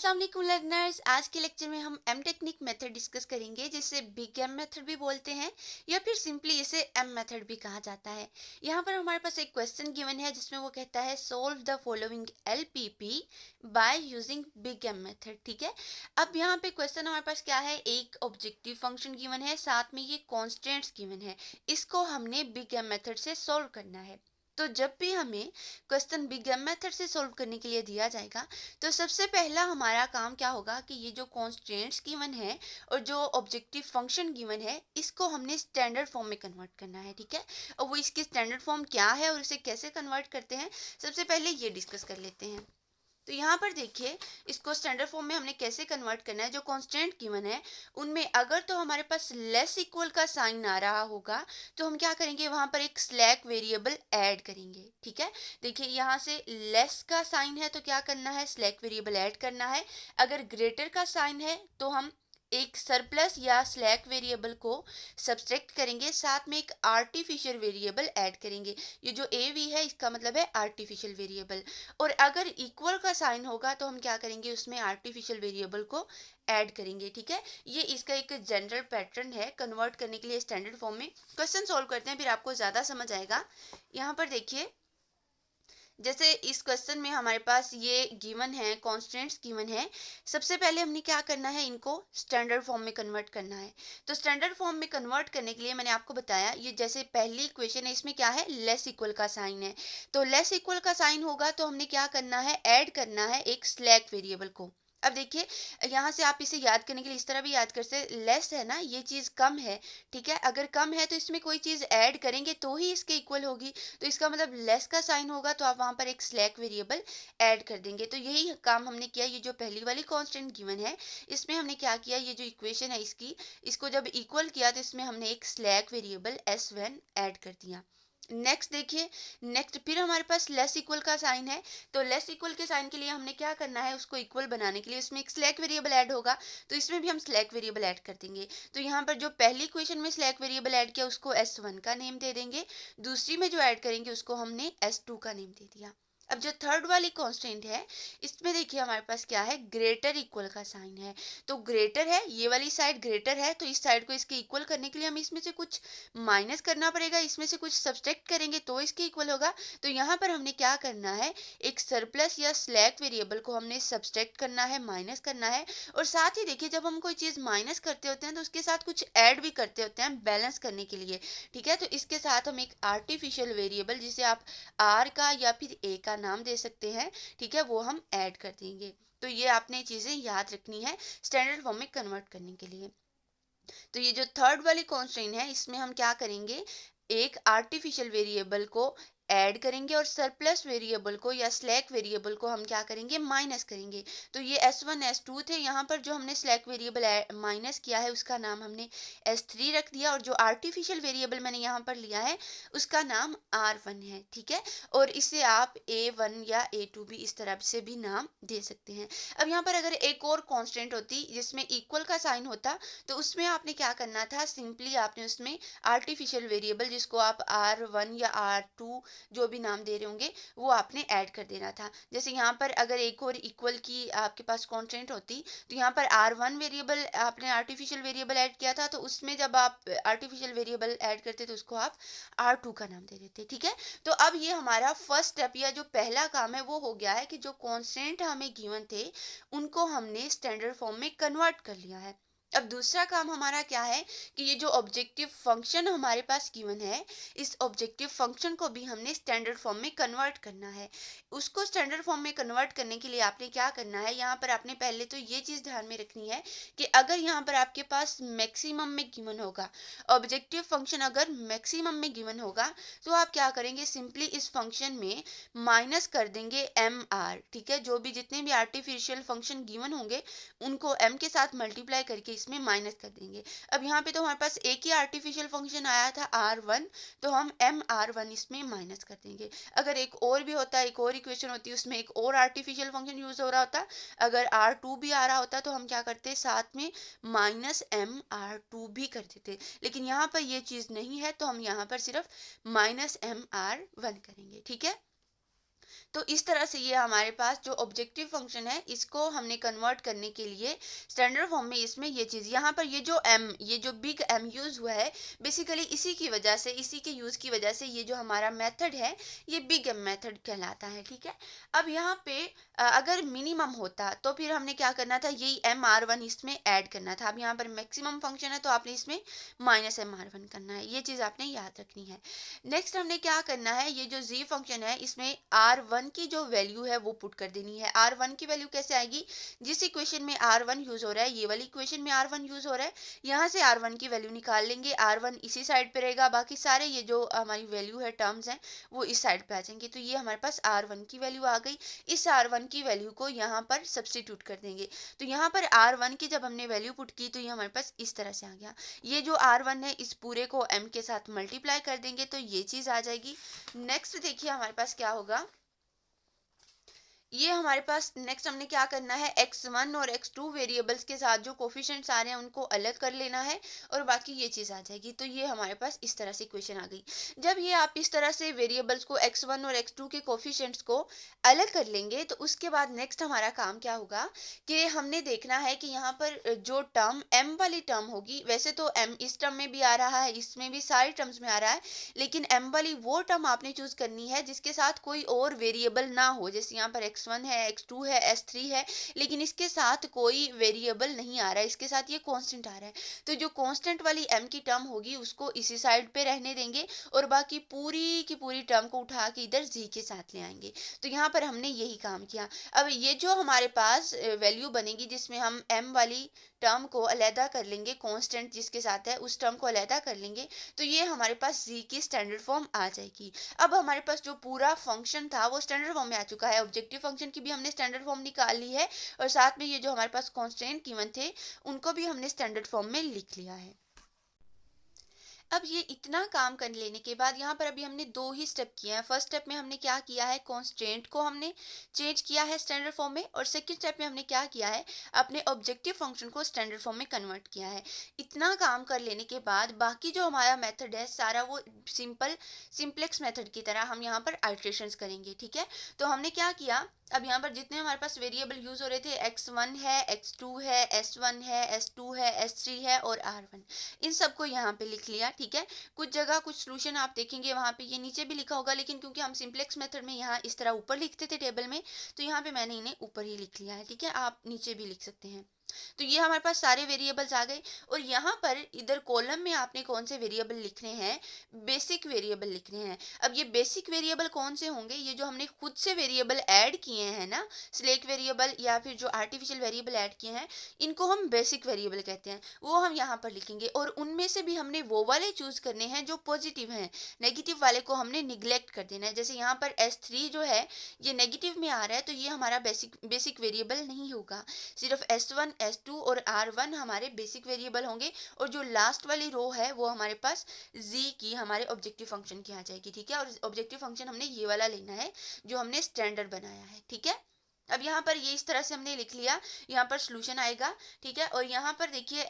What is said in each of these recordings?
अस्सलाम वालेकुम लर्नर्स। आज के लेक्चर में हम एम टेक्निक मेथड डिस्कस करेंगे, जिसे बिग एम मेथड भी बोलते हैं या फिर सिंपली इसे एम मेथड भी कहा जाता है। यहाँ पर हमारे पास एक क्वेश्चन गिवन है जिसमें वो कहता है solve the following LPP by using big M method. ठीक है, अब यहाँ पे क्वेश्चन हमारे पास क्या है, एक ऑब्जेक्टिव फंक्शन गिवन है, साथ में ये कॉन्स्टेंट्स गिवन है। इसको हमने बिग एम मेथड से सोल्व करना है। तो जब भी हमें क्वेश्चन बिग एम मेथड से सोल्व करने के लिए दिया जाएगा, तो सबसे पहला हमारा काम क्या होगा कि ये जो कॉन्स्टेंट्स गिवन है और जो ऑब्जेक्टिव फंक्शन गिवन है, इसको हमने स्टैंडर्ड फॉर्म में कन्वर्ट करना है। ठीक है, और वो इसकी स्टैंडर्ड फॉर्म क्या है और इसे कैसे कन्वर्ट करते हैं, सबसे पहले ये डिस्कस कर लेते हैं। तो यहाँ पर देखिए, इसको स्टैंडर्ड फॉर्म में हमने कैसे कन्वर्ट करना है। जो कांस्टेंट गिवन है उनमें अगर तो हमारे पास लेस इक्वल का साइन आ रहा होगा, तो हम क्या करेंगे, वहां पर एक स्लैक वेरिएबल ऐड करेंगे। ठीक है, देखिए यहाँ से लेस का साइन है तो क्या करना है, स्लैक वेरिएबल ऐड करना है। अगर ग्रेटर का साइन है तो हम एक सरप्लस या स्लैक वेरिएबल को सब्सट्रैक्ट करेंगे, साथ में एक आर्टिफिशियल वेरिएबल ऐड करेंगे। ये जो ए वी है इसका मतलब है आर्टिफिशियल वेरिएबल। और अगर इक्वल का साइन होगा तो हम क्या करेंगे, उसमें आर्टिफिशियल वेरिएबल को ऐड करेंगे। ठीक है, ये इसका एक जनरल पैटर्न है कन्वर्ट करने के लिए स्टैंडर्ड फॉर्म में। क्वेश्चन सॉल्व करते हैं, फिर आपको ज़्यादा समझ आएगा। यहाँ पर देखिए, जैसे इस क्वेश्चन में हमारे पास ये गिवन है, कॉन्स्टेंट्स गिवन है। सबसे पहले हमने क्या करना है, इनको स्टैंडर्ड फॉर्म में कन्वर्ट करना है। तो स्टैंडर्ड फॉर्म में कन्वर्ट करने के लिए मैंने आपको बताया, ये जैसे पहली इक्वेशन है, इसमें क्या है, लेस इक्वल का साइन है। तो लेस इक्वल का साइन होगा तो हमने क्या करना है, ऐड करना है एक स्लैक वेरिएबल को। अब देखिए, यहाँ से आप इसे याद करने के लिए इस तरह भी याद कर सकते, लेस है ना, ये चीज़ कम है। ठीक है, अगर कम है तो इसमें कोई चीज़ ऐड करेंगे तो ही इसके इक्वल होगी। तो इसका मतलब लेस का साइन होगा तो आप वहाँ पर एक स्लैक वेरिएबल ऐड कर देंगे। तो यही काम हमने किया। ये जो पहली वाली कांस्टेंट गिवन है, इसमें हमने क्या किया, ये जो इक्वेशन है इसकी, इसको जब इक्वल किया तो इसमें हमने एक स्लैक वेरिएबल s1 ऐड कर दिया। नेक्स्ट देखिए, नेक्स्ट फिर हमारे पास लेस इक्वल का साइन है। तो लेस इक्वल के साइन के लिए हमने क्या करना है, उसको इक्वल बनाने के लिए उसमें एक स्लैक वेरिएबल ऐड होगा, तो इसमें भी हम स्लैक वेरिएबल ऐड कर देंगे। तो यहाँ पर जो पहली इक्वेशन में स्लैक वेरिएबल ऐड किया उसको s1 का नेम दे देंगे, दूसरी में जो ऐड करेंगे उसको हमने s2 का नेम दे दिया। अब जो थर्ड वाली कांस्टेंट है, इसमें देखिए हमारे पास क्या है, ग्रेटर इक्वल का साइन है। तो ग्रेटर है, ये वाली साइड ग्रेटर है, तो इस साइड को इसके इक्वल करने के लिए हम इसमें से कुछ माइनस करना पड़ेगा, इसमें से कुछ सब्सट्रैक्ट करेंगे तो इसके इक्वल होगा। तो यहाँ पर हमने क्या करना है, एक सरप्लस या स्लैक वेरिएबल को हमने सब्सट्रैक्ट करना है, माइनस करना है। और साथ ही देखिए, जब हम कोई चीज़ माइनस करते होते हैं तो उसके साथ कुछ ऐड भी करते होते हैं बैलेंस करने के लिए। ठीक है, तो इसके साथ हम एक आर्टिफिशियल वेरिएबल, जिसे आप आर का या फिर ए का नाम दे सकते हैं, ठीक है, वो हम ऐड कर देंगे। तो ये आपने चीज़ें याद रखनी है स्टैंडर्ड फॉर्म में कन्वर्ट करने के लिए। तो ये जो थर्ड वाली कॉन्स्टेंट है, इसमें हम क्या करेंगे, एक आर्टिफिशियल वेरिएबल को ऐड करेंगे और सरप्लस वेरिएबल को या स्लैक वेरिएबल को हम क्या करेंगे, माइनस करेंगे। तो ये s1 s2 थे, यहाँ पर जो हमने स्लैक वेरिएबल माइनस किया है उसका नाम हमने s3 रख दिया, और जो आर्टिफिशियल वेरिएबल मैंने यहाँ पर लिया है उसका नाम r1 है। ठीक है, और इसे आप a1 या a2 भी इस तरह से भी नाम दे सकते हैं। अब यहाँ पर अगर एक और कॉन्स्टेंट होती जिसमें इक्वल का साइन होता, तो उसमें आपने क्या करना था, सिंपली आपने उसमें आर्टिफिशियल वेरिएबल, जिसको आप r1 या r2 जो भी नाम दे रहे होंगे, वो आपने ऐड कर देना था। जैसे यहाँ पर अगर एक और इक्वल की आपके पास कॉन्स्टेंट होती, तो यहाँ पर r1 वेरिएबल आपने आर्टिफिशियल वेरिएबल ऐड किया था, तो उसमें जब आप आर्टिफिशियल वेरिएबल ऐड करते तो उसको आप r2 का नाम दे देते। ठीक है, तो अब ये हमारा फर्स्ट स्टेप या जो पहला काम है वो हो गया है कि जो कॉन्स्टेंट हमें गिवन थे उनको हमने स्टैंडर्ड फॉर्म में कन्वर्ट कर लिया है। अब दूसरा काम हमारा क्या है कि ये जो ऑब्जेक्टिव फंक्शन हमारे पास गिवन है, इस ऑब्जेक्टिव फंक्शन को भी हमने स्टैंडर्ड फॉर्म में कन्वर्ट करना है। उसको स्टैंडर्ड फॉर्म में कन्वर्ट करने के लिए आपने क्या करना है, यहाँ पर आपने पहले तो ये चीज़ ध्यान में रखनी है कि अगर यहाँ पर आपके पास मैक्सिमम में गिवन होगा, ऑब्जेक्टिव फंक्शन अगर मैक्सिमम में गिवन होगा, तो आप क्या करेंगे, सिंपली इस फंक्शन में माइनस कर देंगे एम आर। ठीक है, जो भी जितने भी आर्टिफिशियल फंक्शन गिवन होंगे उनको m के साथ मल्टीप्लाई करके इसमें माइनस कर देंगे। अब यहाँ पे तो हमारे पास एक ही आर्टिफिशियल फंक्शन आया था r1, तो हम mr1 इसमें माइनस कर देंगे। अगर एक और भी होता, एक और इक्वेशन होती, उसमें एक और आर्टिफिशियल फंक्शन यूज हो रहा होता, अगर r2 भी आ रहा होता, तो हम क्या करते, साथ में माइनस mr2 भी कर देते। लेकिन यहाँ पर ये चीज़ नहीं है, तो हम यहाँ पर सिर्फ माइनस mr1 करेंगे। ठीक है, तो इस तरह से ये हमारे पास जो ऑब्जेक्टिव फंक्शन है इसको हमने कन्वर्ट करने के लिए स्टैंडर्ड फॉर्म में इसमें ये चीज़ यहाँ पर ये जो बिग एम यूज़ हुआ है, बेसिकली इसी की वजह से, इसी के यूज़ की वजह से ये जो हमारा मेथड है ये बिग एम मेथड कहलाता है। ठीक है, अब यहाँ पे अगर मिनिमम होता तो फिर हमने क्या करना था, यही MR1 इसमें ऐड करना था। अब यहाँ पर मैक्सिमम फंक्शन है तो आपने इसमें -MR1 करना है, ये चीज़ आपने याद रखनी है। नेक्स्ट हमने क्या करना है, ये जो z फंक्शन है इसमें R1 की जो वैल्यू है वो पुट कर देनी है। R1 की वैल्यू कैसे आएगी, जिस इक्वेशन में R1 यूज हो रहा है, ये वाली इक्वेशन में R1 यूज हो रहा है, यहाँ से R1 की वैल्यू निकाल लेंगे। R1 इसी साइड पे रहेगा, बाकी सारे ये जो हमारी वैल्यू है, टर्म्स हैं, वो इस साइड पे आ जाएंगे। तो ये हमारे पास R1 की वैल्यू आ गई। इस R1 की वैल्यू को यहाँ पर सब्स्टिट्यूट कर देंगे। तो यहाँ पर R1 की जब हमने वैल्यू पुट की तो ये हमारे पास इस तरह से आ गया। ये जो R1 है इस पूरे को m के साथ मल्टीप्लाई कर देंगे तो ये चीज़ आ जाएगी। नेक्स्ट देखिए हमारे पास क्या होगा, ये हमारे पास नेक्स्ट हमने क्या करना है, x1 और x2 वेरिएबल्स के साथ जो कोफिशिएंट्स आ रहे हैं उनको अलग कर लेना है और बाकी ये चीज़ आ जाएगी। तो ये हमारे पास इस तरह से इक्वेशन आ गई। जब ये आप इस तरह से वेरिएबल्स को x1 और x2 के कोफिशिएंट्स को अलग कर लेंगे तो उसके बाद नेक्स्ट हमारा काम क्या होगा कि हमने देखना है कि यहाँ पर जो टर्म m वाली टर्म होगी, वैसे तो m इस टर्म में भी आ रहा है, इसमें भी सारी टर्म्स में आ रहा है, लेकिन m वाली वो टर्म आपने चूज करनी है जिसके साथ कोई और वेरिएबल ना हो। जैसे यहाँ पर x1 है, x2 है, s3 है, लेकिन इसके साथ कोई वेरिएबल नहीं आ रहा है, इसके साथ ये कांस्टेंट आ रहा है। तो जो कांस्टेंट वाली m की टर्म होगी उसको इसी साइड पे रहने देंगे और बाकी पूरी की पूरी टर्म को उठा के इधर z के साथ ले आएंगे। तो यहाँ पर हमने यही काम किया। अब ये जो हमारे पास वैल्यू बनेगी जिसमें हम m वाली टर्म को अलहदा कर लेंगे, कांस्टेंट जिसके साथ है उस टर्म को अलहदा कर लेंगे, तो ये हमारे पास z की स्टैंडर्ड फॉर्म आ जाएगी। अब हमारे पास जो पूरा फंक्शन था वो स्टैंडर्ड फॉर्म में आ चुका है। ऑब्जेक्टिव फंक्शन की भी हमने स्टैंडर्ड फॉर्म निकाल ली है और साथ में ये जो हमारे पास कांस्टेंट गिवन थे उनको भी हमने स्टैंडर्ड फॉर्म में लिख लिया है। अब ये इतना काम कर लेने के बाद यहाँ पर अभी हमने दो ही स्टेप किए हैं। फर्स्ट स्टेप में हमने क्या किया है, कांस्टेंट को हमने चेंज किया है स्टैंडर्ड फॉर्म में, और सेकंड स्टेप में हमने क्या किया है, अपने ऑब्जेक्टिव फंक्शन को स्टैंडर्ड फॉर्म में कन्वर्ट किया है। इतना काम कर लेने के बाद बाकी जो हमारा मेथड है सारा वो सिंप्लेक्स मेथड की तरह हम यहाँ पर आइट्रेशंस करेंगे। ठीक है, तो हमने क्या किया, अब यहाँ पर जितने हमारे पास वेरिएबल यूज हो रहे थे, x1 है, x2 है, s1 है, s2 है, s3 है और r1, इन सबको यहाँ पे लिख लिया। ठीक है, कुछ जगह कुछ सोल्यूशन आप देखेंगे वहाँ पे ये नीचे भी लिखा होगा, लेकिन क्योंकि हम सिंप्लेक्स मेथड में यहाँ इस तरह ऊपर लिखते थे टेबल में, तो यहाँ पे मैंने इन्हें ऊपर ही लिख लिया है। ठीक है, आप नीचे भी लिख सकते हैं। तो ये हमारे पास सारे वेरिएबल्स आ गए और यहाँ पर इधर कॉलम में आपने कौन से वेरिएबल लिखने हैं, बेसिक वेरिएबल लिखने हैं। अब ये बेसिक वेरिएबल कौन से होंगे, ये जो हमने खुद से वेरिएबल ऐड किए हैं ना, स्लेक वेरिएबल या फिर जो आर्टिफिशियल वेरिएबल ऐड किए हैं, इनको हम बेसिक वेरिएबल कहते हैं, वो हम यहाँ पर लिखेंगे। और उनमें से भी हमने वो वाले चूज करने हैं जो पॉजिटिव हैं, नेगेटिव वाले को हमने निग्लेक्ट कर देना है। जैसे यहाँ पर s3 जो है ये नेगेटिव में आ रहा है तो ये हमारा बेसिक वेरिएबल नहीं होगा, सिर्फ s1 s2 और r1 हमारे बेसिक वेरिएबल होंगे और जो लास्ट वाली रो है वो हमारे पास z की हमारे ऑब्जेक्टिव फंक्शन की आ जाएगी। ठीक है, और ऑब्जेक्टिव फंक्शन हमने ये वाला लेना है जो हमने स्टैंडर्ड बनाया है। ठीक है, अब यहाँ पर ये इस तरह से हमने लिख लिया, यहाँ पर सॉल्यूशन आएगा। ठीक है, और यहाँ पर देखिए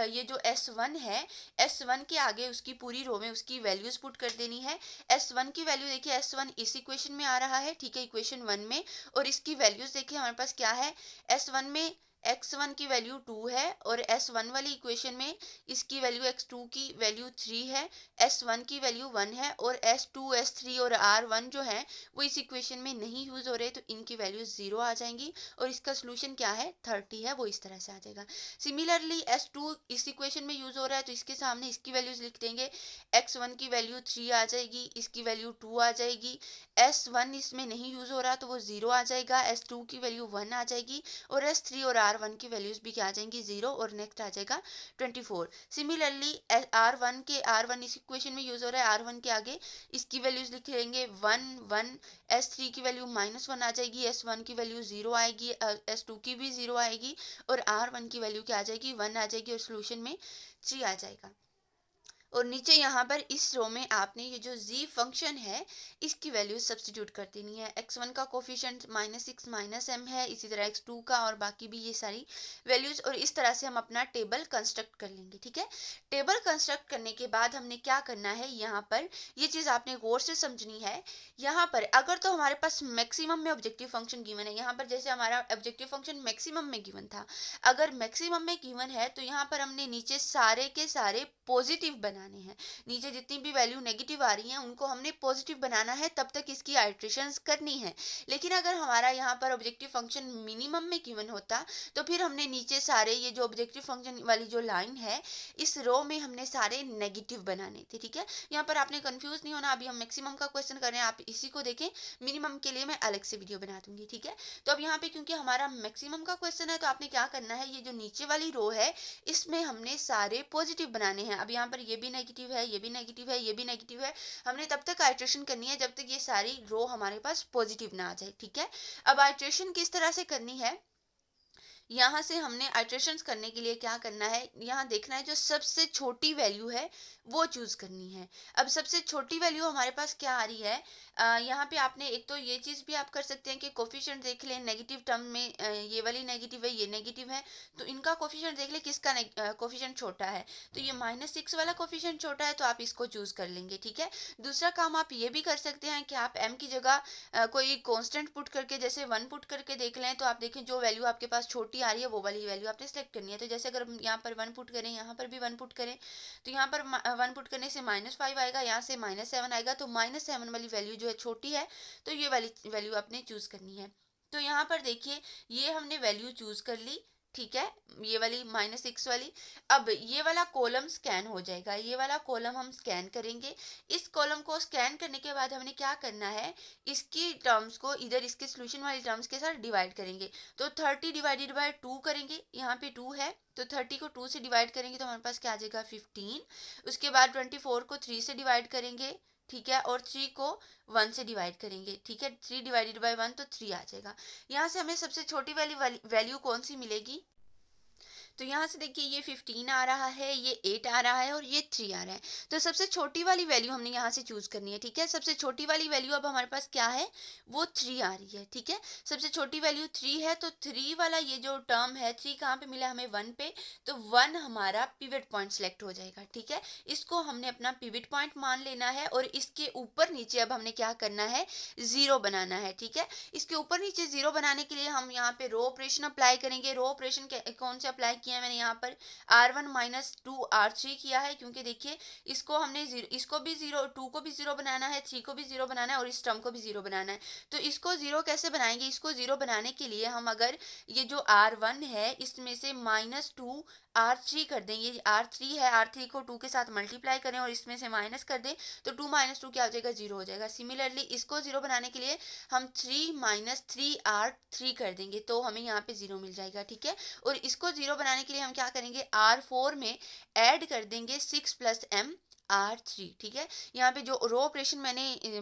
ये जो s1 है, s1 के आगे उसकी पूरी रो में उसकी वैल्यूज पुट कर देनी है। s1 की वैल्यू देखिए, s1 इस इक्वेशन में आ रहा है, ठीक है, इक्वेशन 1 में, और इसकी वैल्यूज देखिए हमारे पास क्या है, s1 में x1 की वैल्यू 2 है और s1 वाली इक्वेशन में इसकी वैल्यू x2 की वैल्यू 3 है, s1 की वैल्यू 1 है और s2 s3 और r1 जो है वो इस इक्वेशन में नहीं यूज हो रहे, तो इनकी वैल्यू 0 आ जाएंगी और इसका सोल्यूशन क्या है, 30 है, वो इस तरह से आ जाएगा। सिमिलरली s2 इस इक्वेशन में यूज हो रहा है तो इसके सामने इसकी वैल्यूज लिख देंगे, x1 की वैल्यू 3 आ जाएगी, इसकी वैल्यू 2 आ जाएगी, s1 इसमें नहीं यूज हो रहा तो वो 0 आ जाएगा, s2 की वैल्यू 1 आ जाएगी और s3 और r1 की वैल्यूज भी क्या आ जाएंगी, 0, और नेक्स्ट आ जाएगा 24। सिमिलरली r1 इस इक्वेशन में यूज हो रहा है, r1 के आगे इसकी वैल्यूज लिख लेंगे 1 1, s3 की वैल्यू -1 आ जाएगी, s1 की वैल्यू 0 आएगी, s2 की भी 0 आएगी और r1 की वैल्यू क्या आ जाएगी, 1 आ जाएगी और सोल्यूशन में 3 आ जाएगा। और नीचे यहाँ पर इस रो में आपने ये जो z फंक्शन है इसकी वैल्यू सब्स्टिट्यूट कर देनी है। x1 का कोफिशिएंट -6 -m है, इसी तरह x2 का, और बाकी भी ये सारी वैल्यूज। और इस तरह से हम अपना टेबल कंस्ट्रक्ट कर लेंगे। ठीक है, टेबल कंस्ट्रक्ट करने के बाद हमने क्या करना है, यहाँ पर ये चीज़ आपने गौर से समझनी है। यहाँ पर अगर तो हमारे पास मैक्सिमम में ऑब्जेक्टिव फंक्शन गिवन है, यहाँ पर जैसे हमारा ऑब्जेक्टिव फंक्शन मैक्सिमम में गिवन था, अगर मैक्सिमम में गिवन है तो यहाँ पर हमने नीचे सारे के सारे पॉजिटिव बनाने हैं। नीचे जितनी भी वैल्यू नेगेटिव आ रही हैं उनको हमने पॉजिटिव बनाना है, तब तक इसकी आइट्रेशंस करनी है। लेकिन अगर हमारा यहाँ पर ऑब्जेक्टिव फंक्शन मिनिमम में गिवन होता तो फिर हमने नीचे सारे ये जो ऑब्जेक्टिव फंक्शन वाली जो लाइन है इस रो में हमने सारे नेगेटिव बनाने थे। ठीक है, यहाँ पर आपने कंफ्यूज नहीं होना। अभी हम मैक्सिमम का क्वेश्चन कर रहे हैं, आप इसी को देखें। मिनिमम के लिए मैं अलग से वीडियो बना दूंगी। ठीक है, तो अब यहाँ पे क्योंकि हमारा मैक्सिमम का क्वेश्चन है तो आपने क्या करना है, ये जो नीचे वाली रो है इसमें हमने सारे पॉजिटिव बनाने हैं। अब यहाँ पर ये भी नेगेटिव है, ये भी नेगेटिव है, ये भी नेगेटिव है। हमने तब तक आइट्रेशन करनी है जब तक ये सारी रो हमारे पास पॉजिटिव ना आ जाए। ठीक है, अब आइट्रेशन किस तरह से करनी है, यहाँ से हमने आइट्रेशंस करने के लिए क्या करना है, यहाँ देखना है जो सबसे छोटी वैल्यू है वो चूज करनी है। अब सबसे छोटी वैल्यू हमारे पास क्या आ रही है, यहाँ पे आपने एक तो ये चीज़ भी आप कर सकते हैं कि कोफिशिएंट देख लें नेगेटिव टर्म में, ये वाली नेगेटिव है, ये नेगेटिव है, तो इनका कोफिशिएंट देख लें किसका कोफिशिएंट छोटा है। तो ये -6 वाला कोफिशिएंट छोटा है तो आप इसको चूज कर लेंगे। ठीक है, दूसरा काम आप ये भी कर सकते हैं कि आप m की जगह कोई कांस्टेंट पुट करके, जैसे 1 पुट करके देख लें, तो आप देखें जो वैल्यू आपके पास छोटी आ रही है वो वाली वैल्यू आपने सेलेक्ट करनी है। तो जैसे अगर हम यहाँ पर 1 पुट करें, यहाँ पर भी 1 पुट करें, तो यहाँ पर 1 पुट करने से -5 आएगा, यहाँ से -7 आएगा, तो -7 वाली वैल्यू जो है छोटी है, तो ये वाली वैल्यू आपने चूज करनी है। तो यहाँ पर देखिए ये हमने वैल्यू चूज कर ली। ठीक है, ये वाली -6 वाली। अब ये वाला कॉलम स्कैन हो जाएगा, ये वाला कॉलम हम स्कैन करेंगे। इस कॉलम को स्कैन करने के बाद हमने क्या करना है, इसकी टर्म्स को इधर इसके सोल्यूशन वाली टर्म्स के साथ डिवाइड करेंगे। तो 30 डिवाइडेड बाय 2 करेंगे, यहाँ पे 2 है तो 30 को 2 से डिवाइड करेंगे तो हमारे पास क्या आ जाएगा 15। उसके बाद 24 को 3 से डिवाइड करेंगे। ठीक है, और 3 को 1 से डिवाइड करेंगे। ठीक है, 3 डिवाइडेड बाय 1 तो 3 आ जाएगा। यहाँ से हमें सबसे छोटी वाली वैल्यू कौन सी मिलेगी, तो यहाँ से देखिए ये 15 आ रहा है, ये 8 आ रहा है और ये 3 आ रहा है। तो सबसे छोटी वाली वैल्यू हमने यहाँ से चूज करनी है। ठीक है, सबसे छोटी वाली वैल्यू अब हमारे पास क्या है, वो 3 आ रही है। ठीक है, सबसे छोटी वैल्यू 3 है, तो 3 वाला ये जो टर्म है 3 कहाँ पे मिला हमें, 1 पे, तो 1 हमारा पिवट पॉइंट सेलेक्ट हो जाएगा। ठीक है, इसको हमने अपना पिवट पॉइंट मान लेना है और इसके ऊपर नीचे अब हमने क्या करना है, 0 बनाना है। ठीक है, इसके ऊपर नीचे 0 बनाने के लिए हम यहाँ पे रो ऑपरेशन अप्लाई करेंगे। रो ऑपरेशन कौन से अप्लाई किया है मैंने यहाँ पर, R1 - 2 R3 किया है, क्योंकि देखिए इसको हमने इसको भी 0, 2 को भी 0 बनाना है, 3 को भी 0 बनाना है और इस टर्म को भी 0 बनाना है। तो इसको 0 कैसे बनाएंगे, इसको 0 बनाने के लिए हम अगर ये जो R1 है इसमें से -2 R3 कर दें, ये R3 है, R3 को 2 के साथ मल्टीप्लाई करें और इसमें से माइनस कर दें, तो 2 - 2 क्या हो जाएगा, 0 हो जाएगा। सिमिलरली इसको 0 बनाने के लिए हम 3 - 3 R3 कर देंगे तो हमें यहाँ पे 0 मिल जाएगा। ठीक है, और इसको 0 बनाने के लिए हम क्या करेंगे, R4 में ऐड कर देंगे 6 + m R3। ठीक है, यहाँ पे जो रो ऑपरेशन मैंने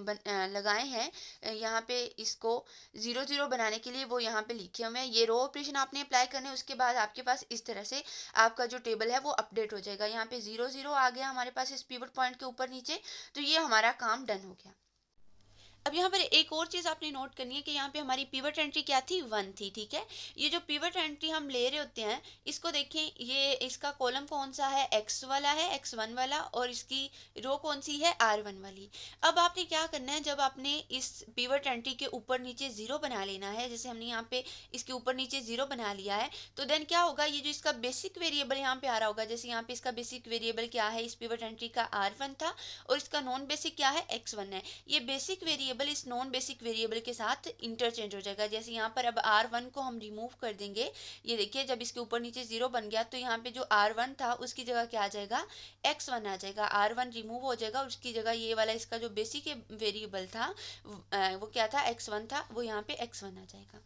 लगाए हैं, यहाँ पे इसको 0 0 बनाने के लिए वो यहाँ पे लिखे हुए हैं। ये रो ऑपरेशन आपने अप्लाई करने, उसके बाद आपके पास इस तरह से आपका जो टेबल है वो अपडेट हो जाएगा। यहाँ पे 0 0 आ गया हमारे पास इस पिवट पॉइंट के ऊपर नीचे, तो ये हमारा काम डन हो गया। अब यहाँ पर एक और चीज़ आपने नोट करनी है कि यहाँ पे हमारी पिवट एंट्री क्या थी, 1 थी। ठीक है, ये जो पिवट एंट्री हम ले रहे होते हैं इसको देखें, ये इसका कॉलम कौन सा है, x वाला है, x1 वाला, और इसकी रो कौन सी है, R1 वाली। अब आपने क्या करना है, जब आपने इस पिवट एंट्री के ऊपर नीचे 0 बना लेना है, जैसे हमने यहाँ पे इसके ऊपर नीचे 0 बना लिया है, तो देन क्या होगा, ये जो इसका बेसिक वेरिएबल यहाँ पे आ रहा होगा, जैसे यहाँ पे इसका बेसिक वेरिएबल क्या है, इस पिवट एंट्री का R1 था और इसका नॉन बेसिक क्या है, x1 है। ये बेसिक वेरिएबल इस नॉन बेसिक वेरिएबल के साथ इंटरचेंज हो जाएगा। जैसे यहाँ पर अब R1 को हम रिमूव कर देंगे, ये देखिए जब इसके ऊपर नीचे 0 बन गया तो यहाँ पे जो R1 था उसकी जगह क्या आ जाएगा, x1 आ जाएगा। R1 रिमूव हो जाएगा और उसकी जगह ये वाला इसका जो बेसिक वेरिएबल था वो क्या था, x1 था, वो यहाँ पे x1 आ जाएगा।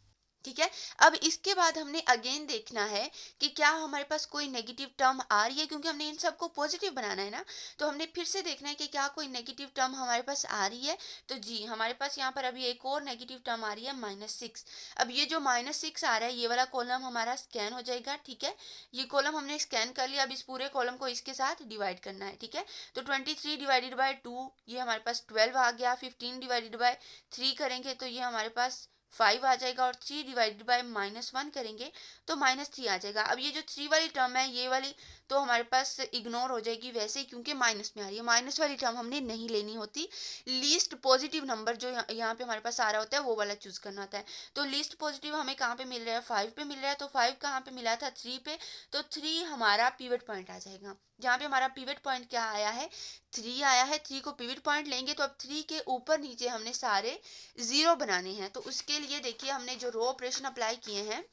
ठीक है। अब इसके बाद हमने अगेन देखना है कि क्या हमारे पास कोई नेगेटिव टर्म आ रही है, क्योंकि हमने इन सबको पॉजिटिव बनाना है ना। तो हमने फिर से देखना है कि क्या कोई नेगेटिव टर्म हमारे पास आ रही है। तो जी हमारे पास यहाँ पर अभी एक और नेगेटिव टर्म आ रही है -6। अब ये जो -6 आ रहा है, ये वाला कॉलम हमारा स्कैन हो जाएगा। ठीक है, ये कॉलम हमने स्कैन कर लिया। अब इस पूरे कॉलम को इसके साथ डिवाइड करना है। ठीक है, तो 23 डिवाइडेड बाय 2 ये हमारे पास 12 आ गया। 15 डिवाइडेड बाय 3 करेंगे तो ये हमारे पास 5 आ जाएगा। और 3 डिवाइडेड बाय -1 करेंगे तो -3 आ जाएगा। अब ये जो 3 वाली टर्म है, ये वाली तो हमारे पास इग्नोर हो जाएगी वैसे ही, क्योंकि माइनस में आ रही है। माइनस वाली टर्म हमने नहीं लेनी होती। लीस्ट पॉजिटिव नंबर जो यहाँ पे हमारे पास आ रहा होता है वो वाला चूज करना होता है। तो लीस्ट पॉजिटिव हमें कहाँ पे मिल रहा है, 5 पे मिल रहा है। तो 5 कहाँ पे मिला था, 3 पे। तो 3 हमारा पिवट पॉइंट आ जाएगा। जहाँ पे हमारा पिवट पॉइंट क्या आया है, 3 आया है। 3 को पिवट पॉइंट लेंगे तो अब 3 के ऊपर नीचे हमने सारे 0 बनाने हैं। तो उसके लिए देखिए हमने जो रो ऑपरेशन अप्लाई किए हैं,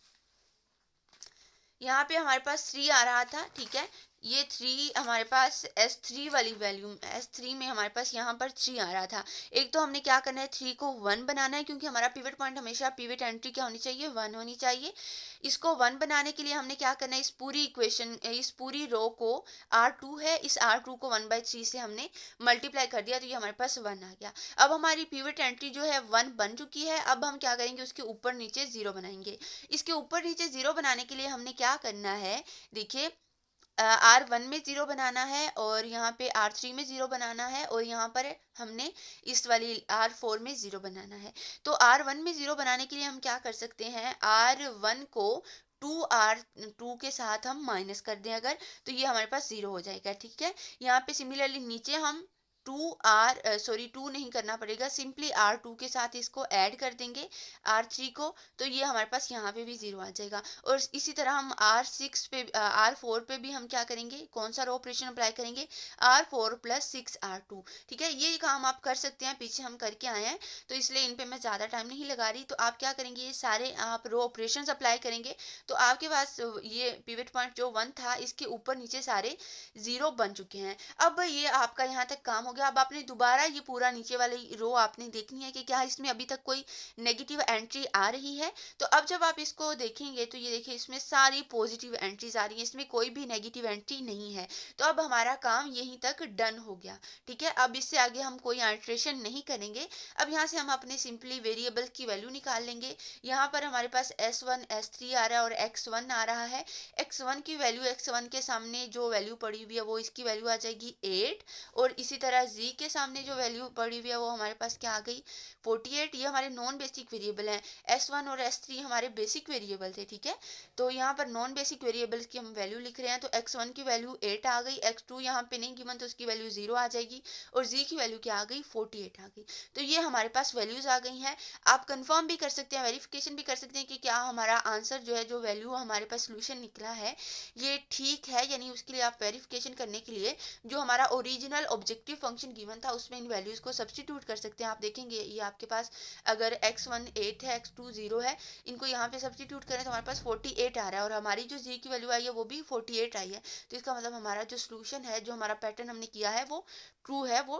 यहाँ पे हमारे पास 3 आ रहा था। ठीक है, ये 3 हमारे पास S3 वाली वैल्यू, S3 में हमारे पास यहाँ पर 3 आ रहा था। एक तो हमने क्या करना है, 3 को 1 बनाना है, क्योंकि हमारा पिवट पॉइंट हमेशा पिवट एंट्री क्या होनी चाहिए, 1 होनी चाहिए। इसको 1 बनाने के लिए हमने क्या करना है, इस पूरी इक्वेशन, इस पूरी रो को, R2 है, इस R2 को 1/3 से हमने मल्टीप्लाई कर दिया तो ये हमारे पास 1 आ गया। अब हमारी पिवट एंट्री जो है 1 बन चुकी है। अब हम क्या करेंगे, उसके ऊपर नीचे 0 बनाएंगे। इसके ऊपर नीचे 0 बनाने के लिए हमने क्या करना है, देखिए R1 में 0 बनाना है, और यहाँ पे R3 में 0 बनाना है, और यहाँ पर हमने इस वाली R4 में 0 बनाना है। तो R1 में 0 बनाने के लिए हम क्या कर सकते हैं, R1 को 2R2 के साथ हम माइनस कर दें अगर, तो ये हमारे पास 0 हो जाएगा। ठीक है, यहाँ पे सिमिलरली नीचे हम 2 नहीं करना पड़ेगा, सिंपली R2 के साथ इसको ऐड कर देंगे R3 को, तो ये हमारे पास यहाँ पे भी 0 आ जाएगा। और इसी तरह हम R6 पे, R4 पे भी हम क्या करेंगे, कौन सा रो ऑपरेशन अप्लाई करेंगे, R4 + 6R2। ठीक है, ये काम आप कर सकते हैं, पीछे हम करके आए हैं तो इसलिए इन पे मैं ज़्यादा टाइम नहीं लगा रही। तो आप क्या करेंगे, ये सारे आप रो ऑपरेशन अप्लाई करेंगे तो आपके पास ये पिवट पॉइंट जो 1 था, इसके ऊपर नीचे सारे 0 बन चुके हैं। अब ये आपका यहाँ तक काम हो गया। अब आपने दोबारा ये पूरा नीचे वाली रो आपने देखनी है कि क्या इसमें अभी तक कोई नेगेटिव एंट्री आ रही है। तो अब जब आप इसको देखेंगे तो ये देखिए इसमें सारी पॉजिटिव एंट्रीज आ रही है, इसमें कोई भी नेगेटिव एंट्री नहीं है। तो अब हमारा काम यहीं तक डन हो गया। ठीक है, अब इससे आगे हम कोई अल्ट्रेशन नहीं करेंगे। अब यहाँ से हम अपने सिंपली वेरिएबल की वैल्यू निकाल लेंगे। यहाँ पर हमारे पास S1 S3 आ रहा है और X1 आ रहा है। X1 की वैल्यू, X1 के सामने जो वैल्यू पड़ी हुई है वो इसकी वैल्यू आ जाएगी 8, और इसी तरह Z के सामने जो वैल्यू पड़ी हुई है वो हमारे पास क्या आ गई, 48। ये हमारे नॉन बेसिक वेरिएबल हैं। S1 और S3 हमारे बेसिक वेरिएबल थे। ठीक है, तो यहाँ पर नॉन बेसिक वेरिएबल्स की हम वैल्यू लिख रहे हैं। तो X1 की वैल्यू 8 आ गई, X2 यहाँ पे नहीं गिवन तो उसकी वैल्यू 0 आ जाएगी, और Z की वैल्यू क्या आ गई, 48 आ गई। तो ये हमारे पास वैल्यूज आ गई हैं। आप कंफर्म भी कर सकते हैं, वेरिफिकेशन भी कर सकते हैं कि क्या हमारा आंसर जो है, जो वैल्यू हमारे पास सोल्यूशन निकला है, ये ठीक है या नहीं। उसके लिए आप वेरिफिकेशन करने के लिए जो हमारा ओरिजिनल ऑब्जेक्टिव फंक्शन गिवन था उसमें इन वैल्यूज को सब्स्टिट्यूट कर सकते हैं। आप देखेंगे ये आपके पास अगर X1 8 है, X2 0 है, इनको यहाँ पे सब्स्टिट्यूट करें तो हमारे पास 48 आ रहा है, और हमारी जो Z की वैल्यू आई है वो भी 48 आई है। तो इसका मतलब हमारा जो सोल्यूशन है, जो हमारा पैटर्न हमने किया है वो ट्रू है, वो